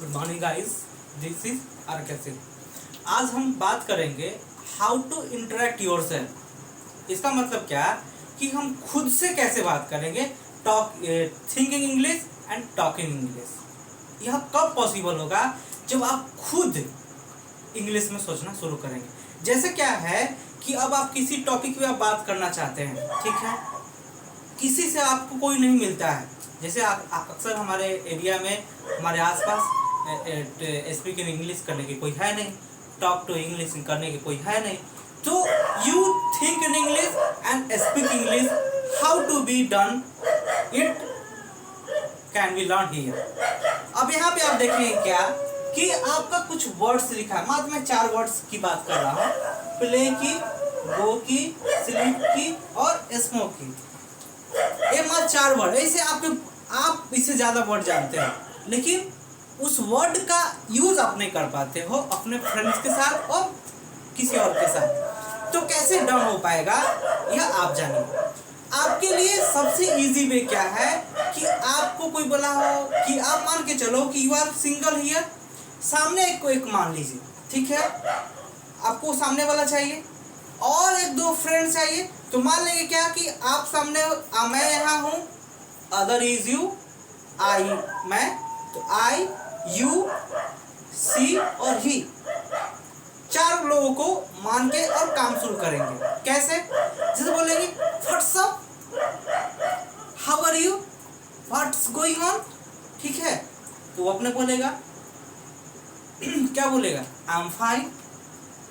Good morning guys, this is R. आज हम बात करेंगे how to interact yourself. इसका मतलब क्या कि हम खुद से कैसे बात करेंगे। Talk thinking English and talking English. यह कब पॉसिबल होगा? जब आप खुद इंग्लिश में सोचना शुरू करेंगे। जैसे क्या है कि अब आप किसी टॉपिक पे आप बात करना चाहते हैं, ठीक है, किसी से आपको कोई नहीं मिलता है। जैसे आप अक्सर हमारे एरिया में, हमारे आसपास स्पीक इन इंग्लिश करने की कोई है नहीं, टॉक टू इंग्लिश करने की कोई है नहीं। तो you think in English and speak English, how to be done it can be learn here. अब यहाँ पे आप देखेंगे क्या कि आपका कुछ वर्ड्स लिखा है। मात्र मैं 4 वर्ड्स की बात कर रहा हूँ, प्ले की, गो की, स्लीप की और स्मोक की। ये मात्र 4 वर्ड। ऐसे आप इससे ज्यादा वर्ड जानते हैं, लेकिन उस वर्ड का यूज आप नहीं कर पाते हो अपने फ्रेंड्स के साथ और किसी और के साथ। तो कैसे डन हो पाएगा यह आप जानिए। आपके लिए सबसे इजी वे क्या है कि आपको कोई बोला हो कि आप मान के चलो कि यू आर सिंगल हियर, सामने एक मान लीजिए, ठीक है, आपको सामने वाला चाहिए और 1-2 फ्रेंड चाहिए। तो मान लेंगे क्या कि आप सामने, मैं यहाँ हूँ, अदर इज यू, आई मैं, तो आई, यू, सी और ही। 4 लोगों को मान के और काम शुरू करेंगे। कैसे? जैसे बोलेंगे what's up, how are you, what's going on, ठीक है, तो वो अपने बोलेगा क्या बोलेगा, I am fine,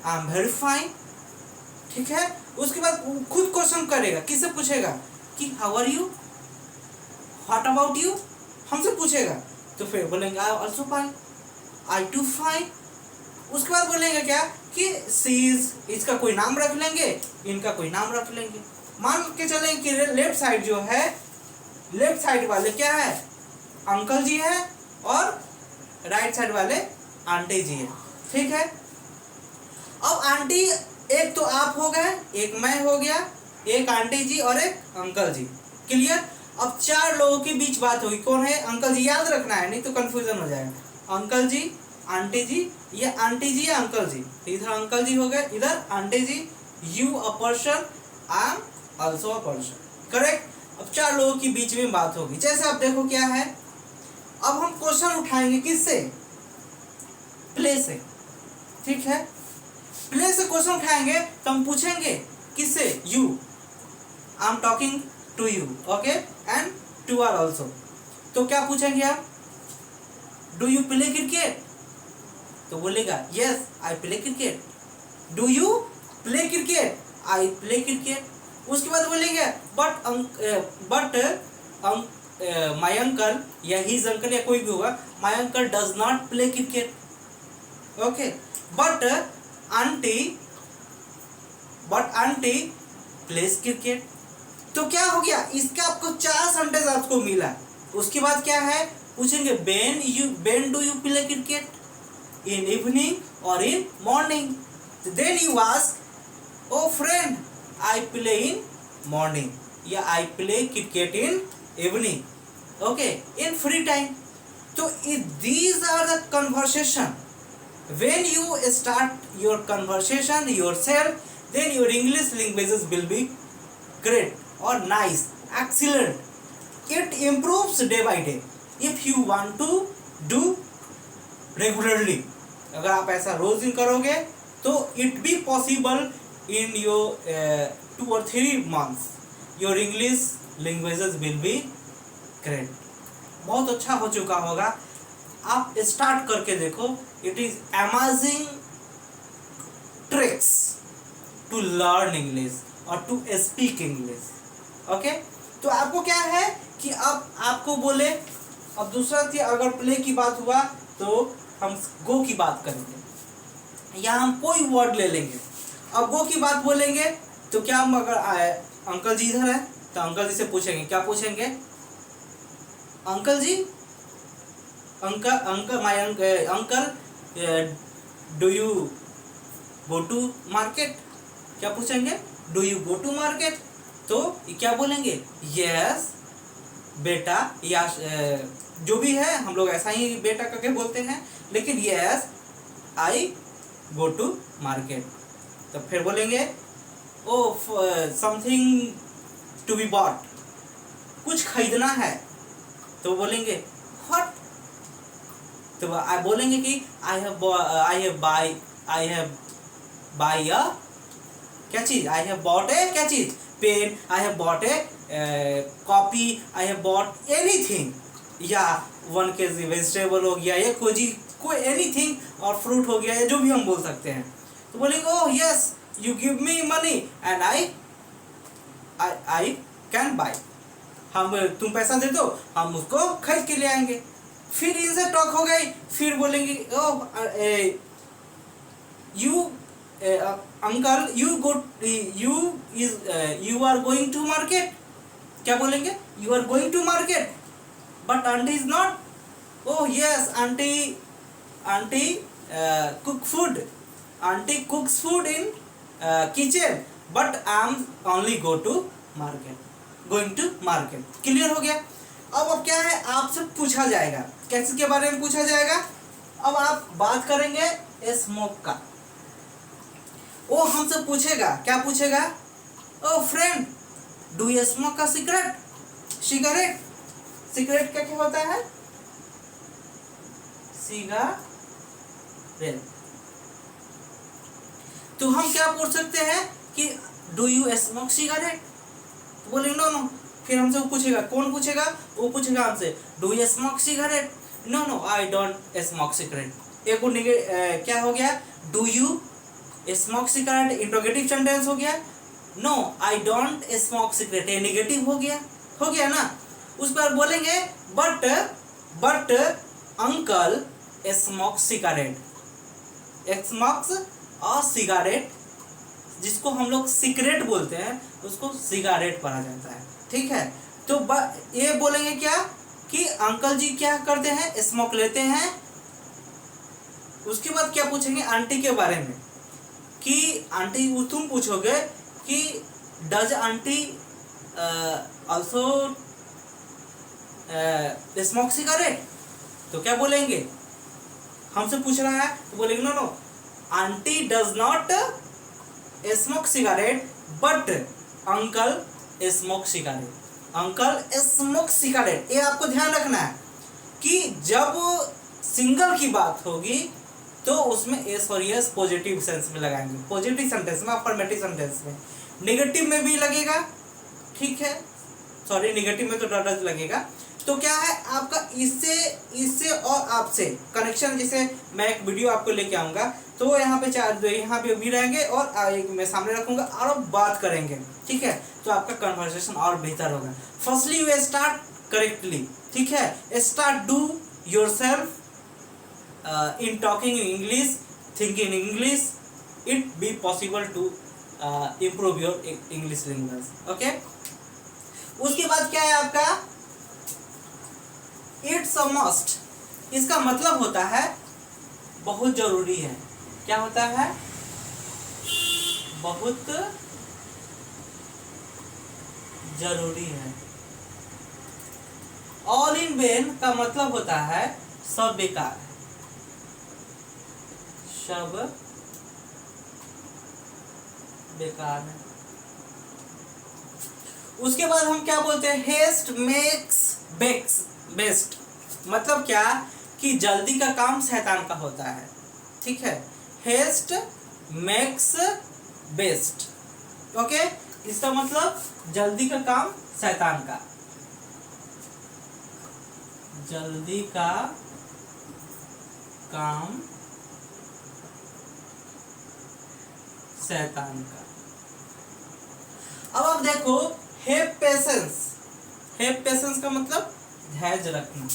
I am very fine, ठीक है। उसके बाद खुद क्वेश्चन करेगा, किससे पूछेगा कि how are you, what about you, हमसे पूछेगा। तो फिर बोलेंगे I also fine, I too fine. उसके बाद बोलेंगे क्या कि सी इज, इसका कोई नाम रख लेंगे, इनका कोई नाम रख लेंगे। मान के चलें कि लेफ्ट साइड जो है, लेफ्ट साइड वाले क्या है, अंकल जी है, और राइट साइड वाले आंटी जी है, ठीक है। अब आंटी एक तो आप हो गए, एक मैं हो गया, एक आंटी जी और एक अंकल जी, क्लियर। अब 4 लोगों के बीच बात होगी, कौन है, अंकल जी, याद रखना है नहीं तो कंफ्यूजन हो जाएगा। अंकल जी, आंटी जी, ये आंटी जी या अंकल जी, तो इधर अंकल जी हो गए, इधर aunty ji, you a person, I am also a person, correct. अब 4 लोगों के बीच में बात होगी। जैसे आप देखो क्या है, अब हम क्वेश्चन उठाएंगे किससे, प्ले से, ठीक है। प्ले से क्वेश्चन उठाएंगे तो हम पूछेंगे किससे, you, I am talking to you, okay, and to are also. तो क्या पूछेंगे आप, डू यू प्ले क्रिकेट, तो बोलेगा yes I play cricket. Do you play cricket, I play cricket. उसके बाद बोलेंगे बट माय अंकल या हिज अंकल या कोई भी होगा, my uncle does not play cricket, okay, but aunty place cricket. तो क्या हो गया, इसका आपको 4 सेंटेंस आपको मिला। उसके बाद क्या है, पूछेंगे Ben do you play cricket, in evening और in morning. Then you ask, oh friend I play in morning या I play cricket in evening, okay, in free time. तो these are the conversation. When you start your conversation yourself, then your English languages will be great or nice, excellent. It improves day by day. If you want to do regularly, अगर आप ऐसा रोज दिन करोगे तो it be possible in your 2 or 3 months. Your English languages will be great. बहुत अच्छा हो चुका होगा। आप स्टार्ट करके देखो, it is amazing tricks to learn English और टू स्पीक इंग्लिश, ओके। तो आपको क्या है कि अब आपको बोले, अब दूसरा थी, अगर प्ले की बात हुआ तो हम गो की बात करेंगे, या हम कोई वर्ड ले लेंगे। अब गो की बात बोलेंगे तो क्या हम, अगर अंकल जी इधर है तो अंकल जी से पूछेंगे, क्या पूछेंगे, uncle ji, uncle my uncle do you go to market, क्या पूछेंगे, do you go to market. तो क्या बोलेंगे, यस बेटा, या जो भी है हम लोग ऐसा ही बेटा करके बोलते हैं, लेकिन yes I go to market. तो फिर बोलेंगे oh something to be bought, कुछ खरीदना है, तो बोलेंगे व्हाट। तो बोलेंगे कि आई हैव बाई अ क्या चीज, आई हैव बॉट ए क्या चीज, pen, I have bought a copy, I have bought anything, या 1 kg वेजिटेबल हो गया, या कोई एनीथिंग, और फ्रूट हो गया, या जो भी हम बोल सकते हैं। तो बोलेंगे oh yes you give me money and I can buy, हम तुम पैसा दे दो हम उसको खरीद के ले आएंगे। फिर इनसे टॉक हो गई, फिर बोलेंगे oh you uncle you are going to market, क्या बोलेंगे, you are going to market but aunty is not, oh yes aunty cook food, aunty cooks food in kitchen but I am only going to market. Clear हो गया। अब क्या है, आपसे पूछा जाएगा, कैसे के बारे में पूछा जाएगा। अब आप बात करेंगे स्मोक का, वो हमसे पूछेगा, क्या पूछेगा, ओ फ्रेंड डू यू स्मोक का सिगरेट, सिगरेट क्या होता है, सिगारेट। तो हम क्या पूछ सकते हैं कि डू यू स्मोक सिगरेट, बोलेंगे नो नो। फिर हमसे वो पूछेगा, कौन पूछेगा, वो पूछेगा हमसे do you smoke cigarette, no no I don't smoke cigarette. एक क्या हो गया, do you smoke cigarette interrogative sentence हो गया, no I don't smoke cigarette ये नेगेटिव हो गया ना। उस पर बोलेंगे but uncle smoke cigarette, smokes और सिगरेट, जिसको हम लोग सिगरेट बोलते हैं उसको सिगरेट पढ़ा जाता है, ठीक है। तो ये बोलेंगे क्या कि अंकल जी क्या करते हैं, स्मोक लेते हैं। उसके बाद क्या पूछेंगे, आंटी के बारे में, कि आंटी तुम पूछोगे कि does aunty also smoke cigarette, तो क्या बोलेंगे, हमसे पूछ रहा है तो बोलेंगे no no aunty does not smoke cigarette but uncle smoke cigarette, uncle smoke cigarette. ये आपको ध्यान रखना है कि जब सिंगल की बात होगी तो उसमें एस और यस पॉजिटिव सेंस में लगाएंगे, पॉजिटिव सेंटेंस में, अफर्मेटिव सेंटेंस में। नेगेटिव में भी लगेगा, ठीक है, सॉरी नेगेटिव में तो डॉट लगेगा। तो क्या है आपका इससे और आपसे कनेक्शन, जैसे मैं एक वीडियो आपको लेके आऊंगा तो यहाँ पे भी रहेंगे और एक मैं सामने रखूंगा और अब बात करेंगे, ठीक है। तो आपका कन्वर्सेशन और बेहतर होगा। फर्स्टली यू स्टार्ट करेक्टली, ठीक है, start do yourself in talking in English, think in English, it be possible to improve your English language, okay। उसके बाद क्या है आपका, it's a must, इसका मतलब होता है बहुत जरूरी है। क्या होता है, बहुत जरूरी है। ऑल इन वेन का मतलब होता है सब बेकार, सब बेकार है। उसके बाद हम क्या बोलते हैं, हेस्ट मेक्स बेस्ट, मतलब क्या कि जल्दी का काम शैतान का होता है, ठीक है। हेस्ट मेक्स बेस्ट, ओके, इसका मतलब जल्दी का काम शैतान का, जल्दी का काम शैतान का। अब आप देखो हैव पेशेंस का मतलब धैर्य रखना।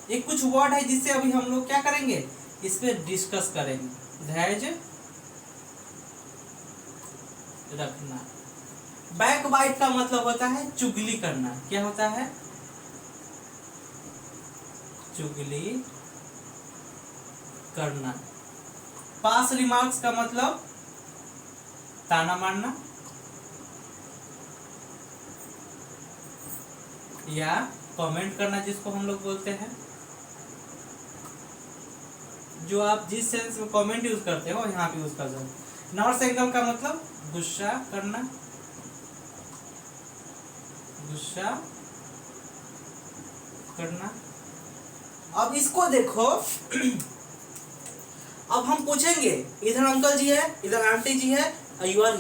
ये कुछ वर्ड है जिससे अभी हम लोग क्या करेंगे, इस पे डिस्कस करेंगे। धैर्य रखना। बैकबाइट का मतलब होता है चुगली करना। क्या होता है, चुगली करना। पास रिमार्क्स का मतलब ताना मारना या कमेंट करना जिसको हम लोग बोलते हैं, जो आप जिस सेंस में कमेंट यूज करते हो यहाँ पे यूज कर सकते। नॉर्थ एंगल का मतलब गुस्सा करना, गुस्सा करना। अब इसको देखो अब हम पूछेंगे, इधर अंकल जी है, इधर आंटी जी है, you are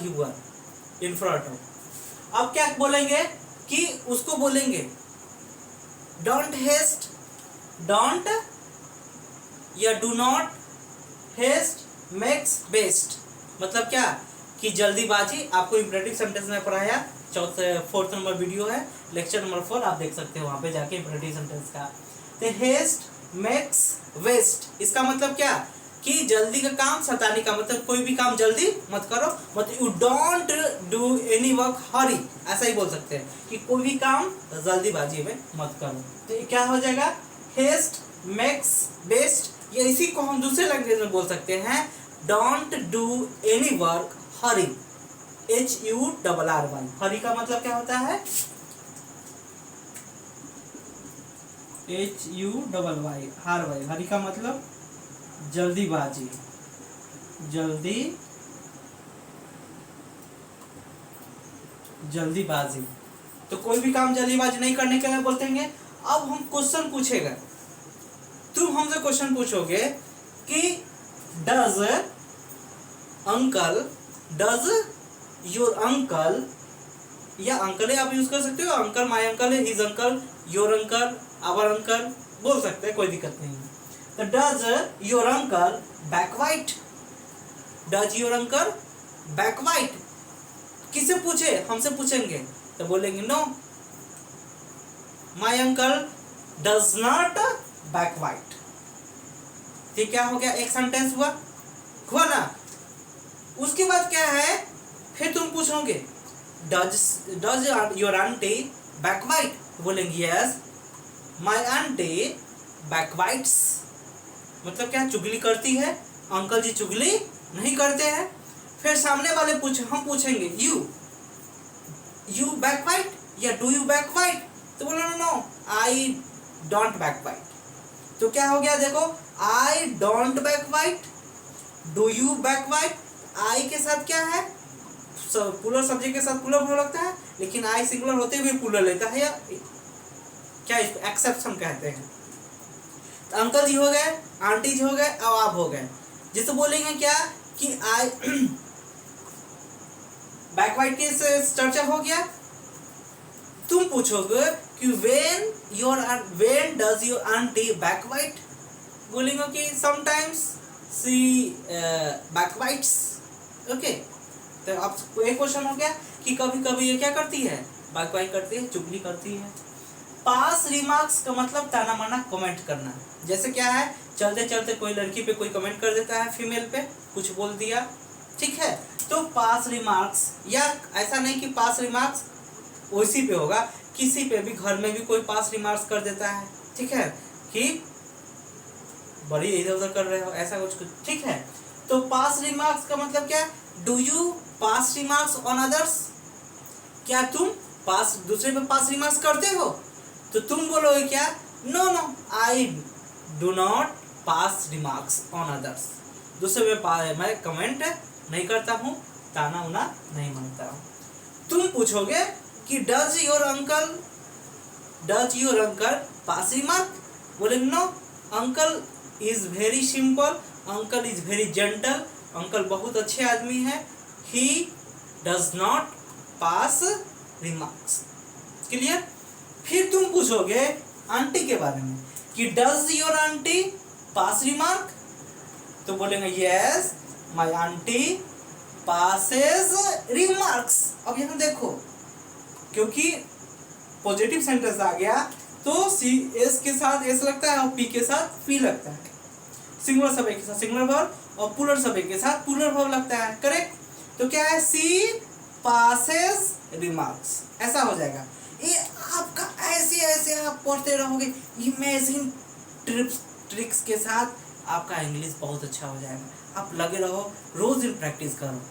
in front of. अब क्या बोलेंगे कि उसको बोलेंगे डोंट हेस्ट, डोंट या do not haste makes best. मतलब क्या कि जल्दीबाजी। आपको इंपरेटिव सेंटेंस में पढ़ाया, 4th नंबर वीडियो है, लेक्चर नंबर 4 आप देख सकते हो वहां पे जाके इंपरेटिव सेंटेंस का। तो हेस्ट मेक्स वेस्ट, इसका मतलब क्या कि जल्दी का काम सताने का, मतलब कोई भी काम जल्दी मत करो, मतलब you don't do any work hurry, ऐसा ही बोल सकते हैं कि कोई भी काम जल्दीबाजी में मत करो। तो क्या हो जाएगा, हेस्ट मेक्स बेस्ट। या इसी को हम दूसरे लैंग्वेज में बोल सकते हैं don't do any work Hari, HURRY। हरी का मतलब क्या होता है, HURRY। हरी का मतलब जल्दीबाजी, जल्दीबाजी। तो कोई भी काम जल्दीबाजी नहीं करने के लिए बोलते हैं। अब हम क्वेश्चन पूछेगा, तुम हमसे क्वेश्चन पूछोगे कि डज योर अंकल, या अंकल आप यूज कर सकते हो, अंकल माय अंकल है, his uncle, your uncle, our uncle बोल सकते हैं, कोई दिक्कत नहीं है। तो does your uncle backbite, does your uncle backbite. किसे पूछे, हमसे पूछेंगे तो बोलेंगे no, my uncle does not backbite. ठीक, क्या हो गया, एक सेंटेंस हुआ ना। उसके बाद क्या है, फिर तुम पूछोगे डज योर आंटी बैकवाइट, बोलेंगे यस माय आंटी बैकवाइट्स। मतलब क्या, चुगली करती है, अंकल जी चुगली नहीं करते हैं। फिर सामने वाले हम पूछेंगे यू बैकवाइट या डू यू बैकवाइट, तो बोलो नो आई डोंट बैकवाइट। तो क्या हो गया, देखो आई डोंट बैकवाइट, डू यू बैकवाइट। आई के साथ क्या है, प्लूरल सब्जेक्ट के साथ प्लूरल वर्ब लगता है, लेकिन आई सिंगुलर होते हुए प्लूरल लेता है, या क्या इसको एक्सेप्शन कहते हैं। तो अंकल जी हो गए, आंटी जी हो गए, और आप हो गए। जिसे बोलेंगे क्या कि आई बैकवाइट के चर्चा हो गया। तुम पूछोगे कि when does your auntie backbite, बोलेंगे कि sometimes she backbites। ओके, तो अब एक क्वेश्चन हो गया कि कभी कभी ये क्या करती है, बैकबाइट करती है, चुगली करती है। पास रिमार्क्स का मतलब ताना माना, कमेंट करना। जैसे क्या है, चलते चलते कोई लड़की पे कोई कमेंट कर देता है, फीमेल पे कुछ बोल दिया, ठीक है, तो पास रिमार्क्स। या ऐसा नहीं कि पास रिमार्क्स उसी पे होगा, किसी पे भी, घर में भी कोई पास रिमार्क्स कर देता है, ठीक है, कि बड़ी इधर उधर कर रहे हो, ऐसा कुछ, ठीक है। तो पास रिमार्क्स का मतलब क्या, do you pass remarks on others, क्या तुम पास दूसरे पे पास रिमार्क्स करते हो। तो तुम बोलोगे क्या, no I do not pass remarks on others, दूसरे पे मैं कमेंट नहीं करता हूँ, ताना उना नहीं मानता हूँ। तुम पूछोगे कि does your uncle pass remark, बोले no, uncle is very simple, uncle is very gentle, uncle बहुत अच्छे आदमी है, he does not pass remarks. Clear. फिर तुम पूछोगे आंटी के बारे में कि does your aunty pass remark, तो बोलेंगे yes my aunty passes remarks. अब यहाँ देखो, क्योंकि पॉजिटिव सेंटेंस आ गया तो सी एस के साथ एस लगता है और पी के साथ पी लगता है, सिंगुलर सब्जेक्ट के साथ सिंगुलर वर्ब और प्लूरल सब्जेक्ट के साथ प्लूरल वर्ब लगता है, करेक्ट। तो क्या है, सी पासेस रिमार्क्स, ऐसा हो जाएगा। ये आपका ऐसे आप पढ़ते रहोगे, इमेजिन ट्रिक्स के साथ आपका इंग्लिश बहुत अच्छा हो जाएगा। आप लगे रहो, रोज दिन प्रैक्टिस करो,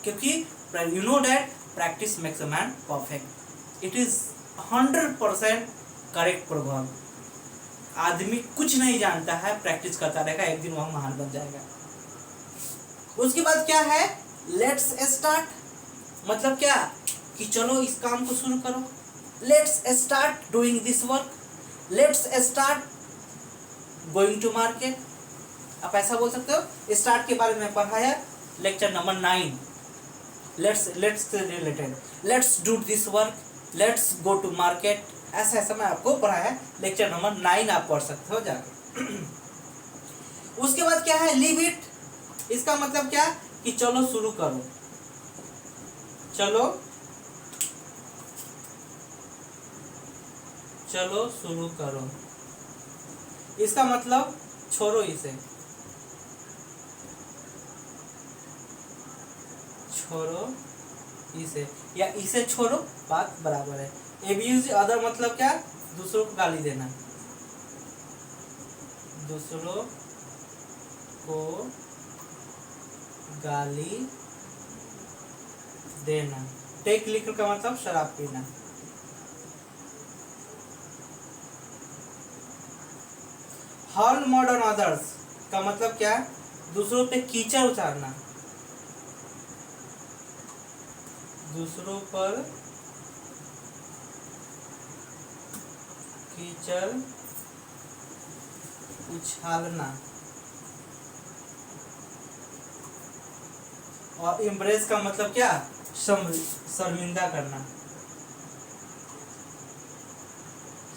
क्योंकि you know that practice makes a man perfect. It is 100% correct proverb. आदमी कुछ नहीं जानता है, प्रैक्टिस करता रहेगा, एक दिन वह महान बन जाएगा। उसके बाद क्या है, लेट्स स्टार्ट, मतलब क्या कि चलो इस काम को शुरू करो। Let's start doing this work, let's start going to market. आप ऐसा बोल सकते हो। स्टार्ट के बारे में पढ़ा है लेक्चर नंबर 9, लेट्स से related, let's do this work, let's go to market, ऐसा ऐसा मैं आपको पढ़ा है लेक्चर नंबर 9, आप पढ़ सकते हो जाके। उसके बाद क्या है, लीव इट, इसका मतलब क्या कि चलो शुरू करो, चलो चलो शुरू करो, इसका मतलब छोड़ो इसे, छोड़ो इसे, या इसे छोड़ो, बात बराबर है। एब्यूज अदर मतलब क्या, दूसरों को गाली देना, दूसरों को गाली देना। टेक लिकर का मतलब शराब पीना। हॉल मॉड ऑन अदर्स का मतलब क्या, दूसरों पे कीचड़ उतारना, दूसरों पर कीचड़ उछालना। और इम्प्रेस का मतलब क्या, शर्मिंदा करना,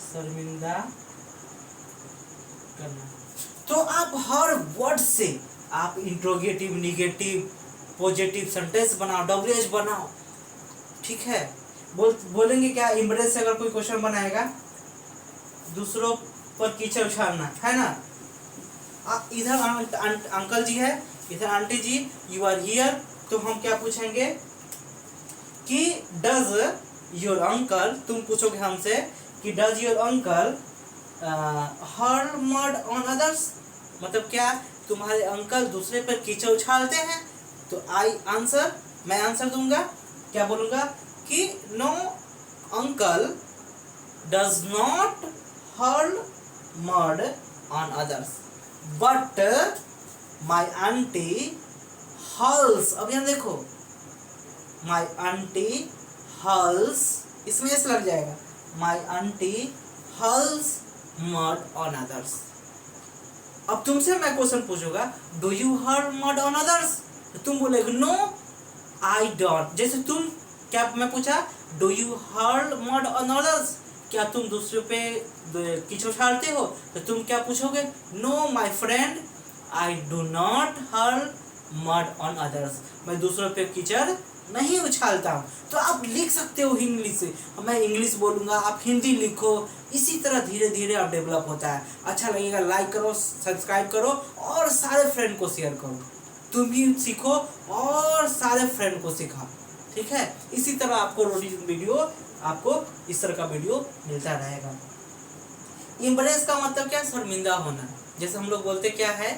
शर्मिंदा करना। तो आप हर वर्ड से आप इंट्रोगेटिव, निगेटिव, पॉजिटिव सेंटेंस बनाओ, डब्ल्यूएच बनाओ, ठीक है। बोलेंगे क्या, इम्प्रेस से अगर कोई क्वेश्चन बनाएगा, दूसरों पर कीचड़ उछालना, है ना। इधर अंकल जी है, इधर aunty ji, you are here, तो हम क्या पूछेंगे कि डज योर अंकल, तुम पूछोगे हमसे कि does your uncle hurl mud on others, मतलब क्या तुम्हारे अंकल दूसरे पर कीचड़ उछालते हैं। तो आई आंसर, मैं आंसर दूंगा, क्या बोलूंगा कि no uncle does not hurl mud on others, but my aunty hurls. अब यहाँ देखो, माई आंटी हर्ल्स, इसमें एस लग जाएगा, my aunty hurls mud on others. अब तुमसे मैं क्वेश्चन पूछूंगा, do you hurl mud on others, तो तुम बोलेगे नो आई डोंट। जैसे तुम, क्या मैं पूछा, do you hurl mud on others, क्या तुम दूसरों पे कीचड़ उछालते हो, तो तुम क्या पूछोगे, no my friend I do not hurl mud on others, मैं दूसरों पे कीचड़ नहीं उछालता हूँ। तो आप लिख सकते हो इंग्लिश से, मैं इंग्लिश बोलूँगा, आप हिंदी लिखो, इसी तरह धीरे धीरे आप डेवलप होता है। अच्छा लगेगा लाइक करो, सब्सक्राइब करो और सारे फ्रेंड को शेयर करो, तुम भी सीखो और सारे फ्रेंड को सिखाओ, ठीक है। इसी तरह आपको रोटीन वीडियो, आपको इस तरह का वीडियो मिलता रहेगा। इम्प्रेस का मतलब क्या, शर्मिंदा होना। जैसे हम लोग बोलते क्या है,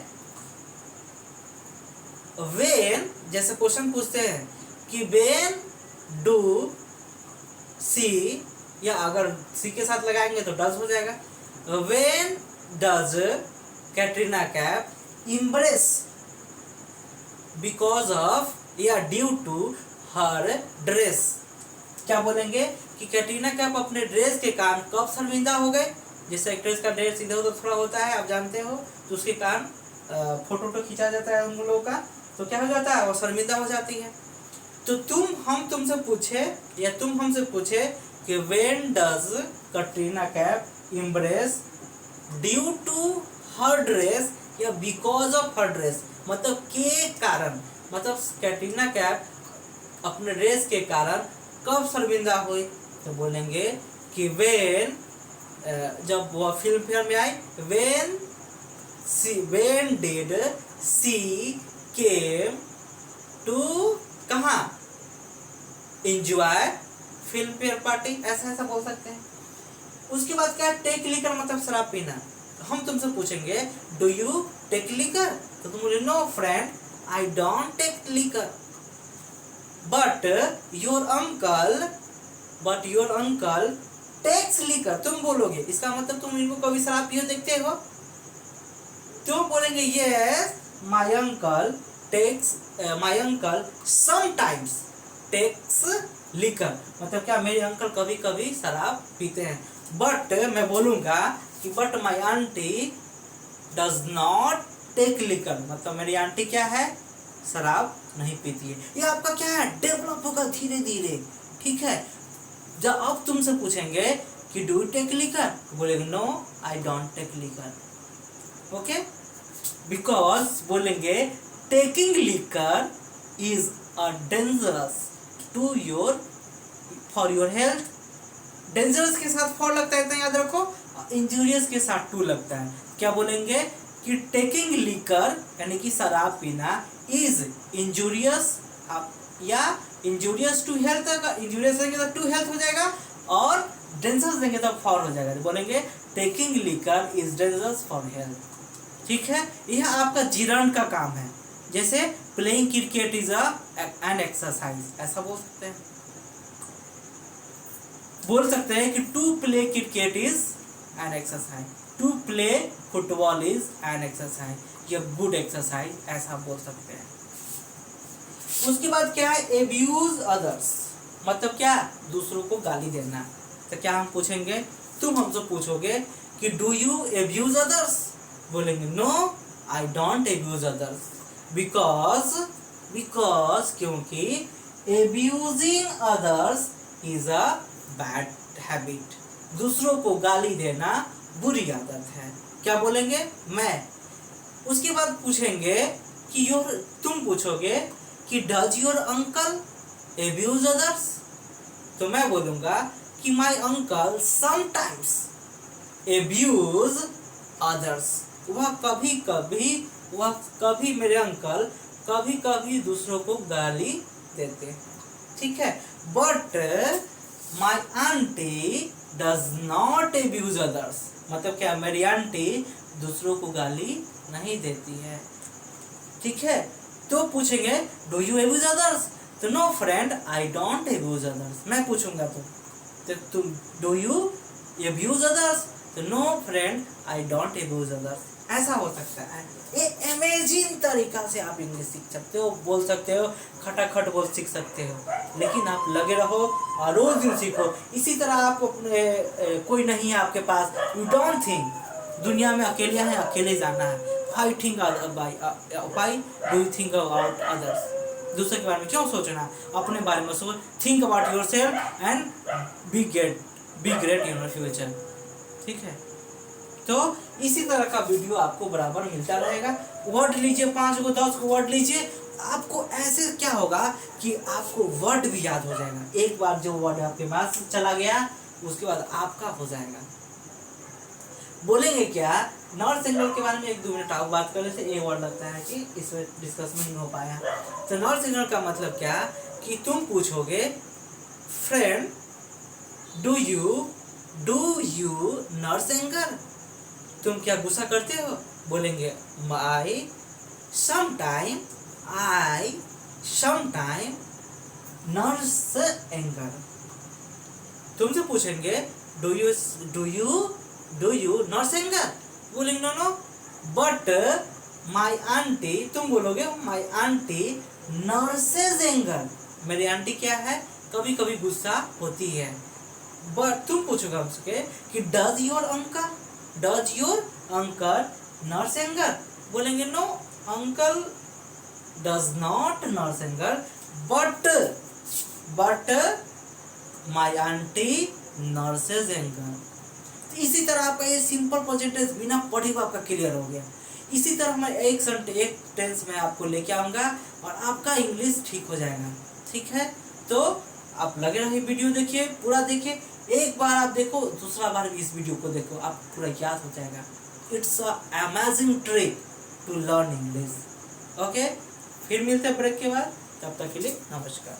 वेन, जैसे क्वेश्चन पूछते हैं कि वेन डू सी, या अगर सी के साथ लगाएंगे तो डज हो जाएगा। When does Katrina Kaif impress because of या ड्यू टू हर ड्रेस, क्या बोलेंगे कि कैटरीना कैफ अपने ड्रेस के कारण कब शर्मिंदा हो गए। जैसे एक्ट्रेस का ड्रेस इधर उधर थोड़ा होता है, आप जानते हो, तो उसके कारण फोटो खींचा जाता है उन लोगों का, तो क्या हो जाता है, वो शर्मिंदा हो जाती है। तो हम तुमसे पूछे, या तुम हमसे पूछे कि when does Katrina Kaif impress, due to her dress या बिकॉज ऑफ हर ड्रेस, मतलब के कारण, मतलब कैटरीना कैफ अपने ड्रेस के कारण कब शर्मिंदा हुई, तो बोलेंगे कि व्हेन, जब वो फिल्म फेयर में आई, when did she came to कहाँ, एंजॉय फिल्म फेयर पार्टी, ऐसा ऐसा बोल सकते हैं। उसके बाद क्या, टेक लिकर मतलब शराब पीना। हम तुमसे पूछेंगे डू यू टेक लिकर, तो तुम बोले no friend I don't take liquor, but your uncle takes liquor तुम बोलोगे, इसका मतलब तुम इनको कभी शराब पियो देखते हो? तुम बोलेंगे yes my uncle sometimes takes liquor, मतलब क्या मेरे अंकल कभी कभी शराब पीते हैं। बट मैं बोलूंगा कि but my aunty does not take liquor, मतलब मेरी आंटी क्या है, शराब नहीं पीती है। ये आपका क्या है, डेवलप होगा धीरे धीरे, ठीक है। जब अब तुमसे पूछेंगे कि डू यू टेक लिकर, बोलेंगे no I don't take liquor, okay. Because बोलेंगे taking liquor is a dangerous to your for your health. Dangerous के साथ फॉर लगता है, इतना याद रखो, इंजूरियस के साथ टू लगता है। क्या बोलेंगे कि टेकिंग लिकर यानी कि शराब पीना इज इंजूरियस या इंजूरियस टू हेल्थ, इंजूरियस देंगे तो टू हेल्थ हो जाएगा और डेंजरस देंगे तो फॉर हो जाएगा। तो बोलेंगे taking liquor is dangerous for health, ठीक है। यह आपका जीरण का काम है। जैसे playing cricket is an exercise, ऐसा बोल सकते हैं। बोल सकते हैं कि to play cricket is an exercise, to play football is an exercise या गुड एक्सरसाइज, ऐसा बोल सकते हैं। उसके बाद क्या है, एब्यूज अदर्स, मतलब क्या, दूसरों को गाली देना। तो क्या हम पूछेंगे, तुम हमसे पूछोगे कि डू यू एब्यूज अदर्स, बोलेंगे no I don't abuse others, because क्योंकि abusing others is a bad habit, दूसरों को गाली देना बुरी आदत है। क्या बोलेंगे, मैं। उसके बाद पूछेंगे कि तुम पूछोगे कि does your uncle abuse others, तो मैं बोलूंगा कि my uncle sometimes abuse others, वह कभी मेरे अंकल कभी कभी दूसरों को गाली देते हैं, ठीक है। But my aunty does not abuse others, मतलब क्या, मेरी आंटी दूसरों को गाली नहीं देती है, ठीक है। तो पूछेंगे डू यू एब्यूज अदर्स, तो no friend I don't abuse others. मैं पूछूंगा तो तुम डू यू एब्यूज अदर्स, तो no friend I don't abuse others, ऐसा हो सकता है। ये अमेजिंग तरीका से आप इंग्लिश सीख सकते हो, बोल सकते हो, खटाखट बोल सीख सकते हो, लेकिन आप लगे रहो और रोज दिन सीखो। इसी तरह आप अपने कोई नहीं है आपके पास, यू डोंट थिंक, दुनिया में अकेले हैं, अकेले जाना है। Why do you think about others? दूसरे के बारे में क्यों सोचना, अपने बारे में सोच, think about yourself and be great in your future, ठीक है। तो इसी तरह का वीडियो आपको बराबर मिलता रहेगा। वर्ड लीजिए, 5 को 10 को वर्ड लीजिए, आपको ऐसे क्या होगा कि आपको वर्ड भी याद हो जाएगा। एक बार जो वर्ड आपके पास चला गया उसके बाद आपका हो जाएगा। बोलेंगे क्या, नॉर्थ एंगल के बारे में 1-2 मिनट आप बात कर लेते। ये वर्ड लगता है कि इसमें डिस्कस नहीं हो पाया। तो नॉर्थ एंगल का मतलब क्या कि तुम पूछोगे friend do you north angle, तुम क्या गुस्सा करते हो, बोलेंगे आई समटाइम नर्स एंगर। तुमसे पूछेंगे डू यू नर्स एंगर, बोलेंगे नो बट माय आंटी, तुम बोलोगे माय आंटी नर्सेज एंगर, मेरी आंटी क्या है, कभी कभी गुस्सा होती है। बट तुम पूछोगे हमसे कि does your uncle nurse anger, बोलेंगे no uncle does not nurse anger but my aunty nurses anger. तो इसी तरह आपका ये सिंपल परसेंटेज बिना पढ़े हुए आपका क्लियर हो गया। इसी तरह मैं एक टेंस में आपको लेके आऊँगा और आपका इंग्लिश ठीक हो जाएगा, ठीक है। तो आप लगे रहिए, वीडियो देखिए, पूरा देखिए। एक बार आप देखो, दूसरा बार भी इस वीडियो को देखो, आप पूरा याद हो जाएगा। It's a amazing trick to learn English, okay. फिर मिलते हैं ब्रेक के बाद, तब तक के लिए नमस्कार।